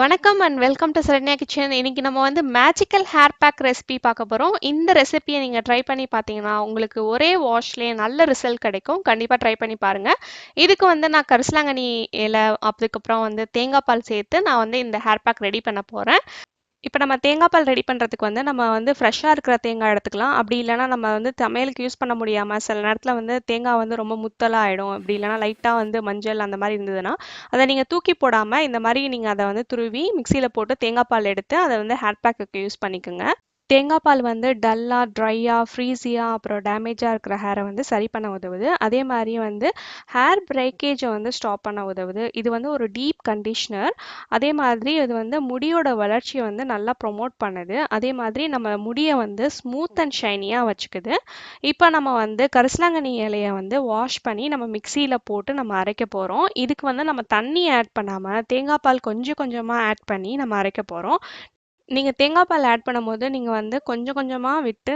வணக்கம் and welcome to Saranya kitchen. இன்னைக்கு நம்ம வந்து மேஜிக்கல் ஹேர் பேக் ரெசிபி பார்க்க போகிறோம். இந்த ரெசிபியை நீங்கள் ட்ரை பண்ணி பார்த்தீங்கன்னா உங்களுக்கு ஒரே வாஷ்லேயே நல்ல ரிசல்ட் கிடைக்கும். கண்டிப்பாக ட்ரை பண்ணி பாருங்கள். இதுக்கு வந்து நான் கரிசலாங்கண்ணி இலை, அதுக்கப்புறம் வந்து தேங்காய் பால் சேர்த்து நான் வந்து இந்த ஹேர் பேக் ரெடி பண்ண போகிறேன். இப்போ நம்ம தேங்காய் பால் ரெடி பண்ணுறதுக்கு வந்து நம்ம வந்து ஃப்ரெஷ்ஷாக இருக்கிற தேங்காய் எடுத்துக்கலாம். அப்படி இல்லைனா நம்ம வந்து சமையலுக்கு யூஸ் பண்ண முடியாமல் சில நேரத்தில் வந்து தேங்காய் வந்து ரொம்ப முத்தலாக ஆகிடும். அப்படி இல்லைனா லைட்டாக வந்து மஞ்சள் அந்த மாதிரி இருந்ததுன்னா அதை நீங்கள் தூக்கி போடாமல் இந்த மாதிரி நீங்கள் அதை வந்து துருவி மிக்சியில் போட்டு தேங்காய் பால் எடுத்து அதை வந்து ஹேர் பேக்குக்கு யூஸ் பண்ணிக்கோங்க. தேங்காய் பால் வந்து டல்லாக, ட்ரையாக, ஃப்ரீஸியாக, அப்புறம் டேமேஜாக இருக்கிற ஹேரை வந்து சரி பண்ண உதவுது. அதே மாதிரி வந்து ஹேர் பிரேக்கேஜை வந்து ஸ்டாப் பண்ண உதவுது. இது வந்து ஒரு டீப் கண்டிஷ்னர். அதே மாதிரி இது வந்து முடியோட வளர்ச்சியை வந்து நல்லா ப்ரொமோட் பண்ணுது. அதே மாதிரி நம்ம முடியை வந்து ஸ்மூத் அண்ட் ஷைனியாக வச்சுக்குது. இப்போ நம்ம வந்து கரிசலாங்கண்ணி இலையை வந்து வாஷ் பண்ணி நம்ம மிக்சியில் போட்டு நம்ம அரைக்க போகிறோம். இதுக்கு வந்து நம்ம தண்ணி ஆட் பண்ணாமல் தேங்காய் பால் கொஞ்சம் கொஞ்சமாக ஆட் பண்ணி நம்ம அரைக்க போகிறோம். நீங்க தேங்காய் பால் ஆட் பண்ணும்போது, நீங்க வந்து கொஞ்சம் கொஞ்சமா விட்டு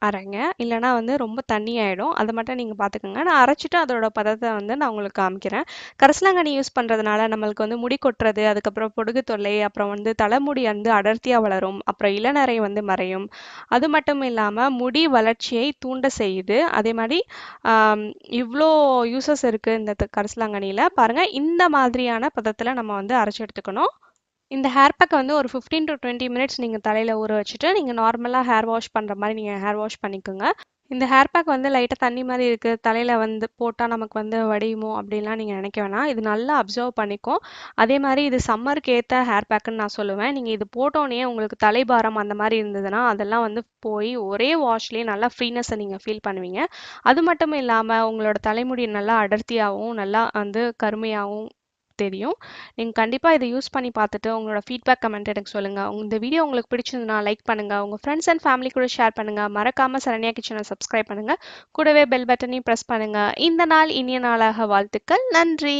அரைங்க. இல்லன்னா வந்து ரொம்ப தண்ணி ஆயிடும். அத மட்டும் நீங்க பார்த்துக்கங்க. நான் அரைச்சுட்டு அதோட பதத்த வந்து நான் உங்களுக்கு காமிக்கிறேன். கரிசலாங்கண்ணி யூஸ் பண்றதுனால நம்மளுக்கு வந்து முடி கொட்டுறது, அதுக்கப்புறம் பொடுகு தொல்லை, அப்புறம் வந்து தலைமுடி வந்து அடர்த்தியா வளரும். அப்புறம் இளநரை வந்து மறையும். அது மட்டும் இல்லாம முடி வளர்ச்சியை தூண்ட செய்யுது. அதே மாரி ஆம் இவ்ளோ யூசஸ் இருக்கு இந்த கரிசலாங்கண்ணியில. பாருங்க இந்த மாதிரியான பதத்துல நம்ம வந்து அரைச்சு எடுத்துக்கணும். இந்த ஹேர் பேக்க வந்து ஒரு 15 to 20 மினிட்ஸ் நீங்க தலையில ஊற வச்சுட்டு, நீங்க நார்மலா ஹேர் வாஷ் பண்ற மாரி நீங்க ஹேர் வாஷ் பண்ணிக்கோங்க. இந்த ஹேர் பேக் வந்து லைட்டா தண்ணி மாரி இருக்கு. தலையில வந்து போட்டா நமக்கு வந்து வடியுமோ அப்படின்லாம் நீங்க நினைக்க வேணாம். இது நல்லா அப்சர்வ் பண்ணிக்கும். அதே மாரி இது சம்மருக்கு ஏத்த ஹேர் பேக்குன்னு நான் சொல்லுவேன். நீங்க இது போட்டோனயே உங்களுக்கு தலைபாரம் அந்த மாரி இருந்ததுன்னா, அதெல்லாம் வந்து போய் ஒரே வாஷ்லயே நல்லா ஃப்ரீனஸ நீங்க ஃபீல் பண்ணுவீங்க. அது மட்டும் இல்லாம உங்களோட தலைமுடி நல்லா அடர்த்தியாவும், நல்லா வந்து கருமையாவும் தெரியும். நீங்க கண்டிப்பா இத யூஸ் பண்ணி பார்த்துட்டு உங்களோட ஃபீட்பேக் கமெண்ட் எனக்கு சொல்லுங்க. இந்த வீடியோ உங்களுக்கு பிடிச்சிருந்ததுன்னா லைக் பண்ணுங்க. உங்க ஃப்ரெண்ட்ஸ் அண்ட் ஃபேமிலி கூட ஷேர் பண்ணுங்க. மறக்காம சரண்யா கிச்சனை சப்ஸ்கிரைப் பண்ணுங்க. கூடவே பெல் பட்டனையும் பிரஸ் பண்ணுங்க. இந்த நாள் இனிய நாளாக வாழ்த்துக்கள். நன்றி.